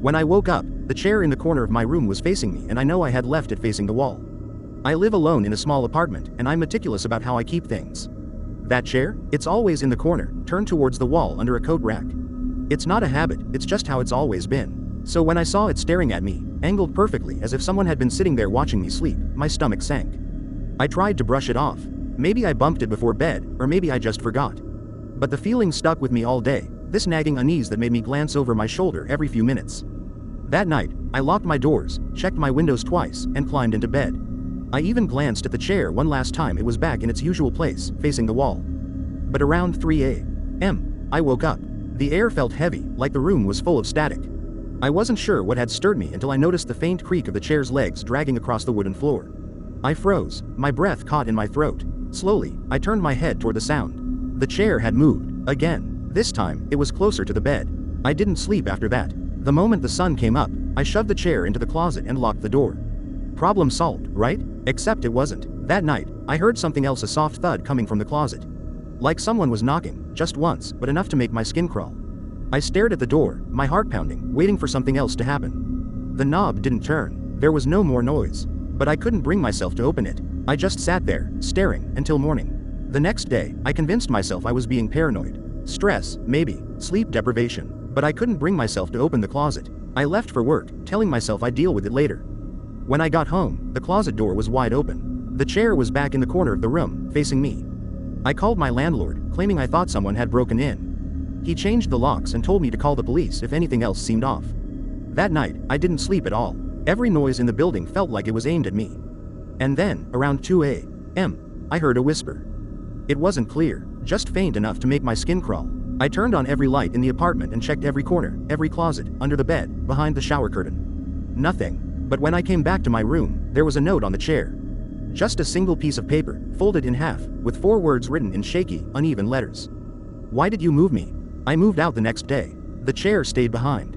When I woke up, the chair in the corner of my room was facing me, and I know I had left it facing the wall. I live alone in a small apartment, and I'm meticulous about how I keep things. That chair? It's always in the corner, turned towards the wall under a coat rack. It's not a habit, it's just how it's always been. So when I saw it staring at me, angled perfectly as if someone had been sitting there watching me sleep, my stomach sank. I tried to brush it off. Maybe I bumped it before bed, or maybe I just forgot. But the feeling stuck with me all day, this nagging unease that made me glance over my shoulder every few minutes. That night, I locked my doors, checked my windows twice, and climbed into bed. I even glanced at the chair one last time. It was back in its usual place, facing the wall. But around 3 a.m., I woke up. The air felt heavy, like the room was full of static. I wasn't sure what had stirred me until I noticed the faint creak of the chair's legs dragging across the wooden floor. I froze, my breath caught in my throat. Slowly, I turned my head toward the sound. The chair had moved, again. This time, it was closer to the bed. I didn't sleep after that. The moment the sun came up, I shoved the chair into the closet and locked the door. Problem solved, right? Except it wasn't. That night, I heard something else, a soft thud coming from the closet. Like someone was knocking, just once, but enough to make my skin crawl. I stared at the door, my heart pounding, waiting for something else to happen. The knob didn't turn. There was no more noise. But I couldn't bring myself to open it. I just sat there, staring, until morning. The next day, I convinced myself I was being paranoid. Stress, maybe, sleep deprivation, but I couldn't bring myself to open the closet. I left for work, telling myself I'd deal with it later. When I got home, the closet door was wide open. The chair was back in the corner of the room, facing me. I called my landlord, claiming I thought someone had broken in. He changed the locks and told me to call the police if anything else seemed off. That night, I didn't sleep at all. Every noise in the building felt like it was aimed at me. And then, around 2 a.m., I heard a whisper. It wasn't clear, just faint enough to make my skin crawl. I turned on every light in the apartment and checked every corner, every closet, under the bed, behind the shower curtain. Nothing. But when I came back to my room, there was a note on the chair. Just a single piece of paper, folded in half, with 4 words written in shaky, uneven letters. Why did you move me? I moved out the next day. The chair stayed behind.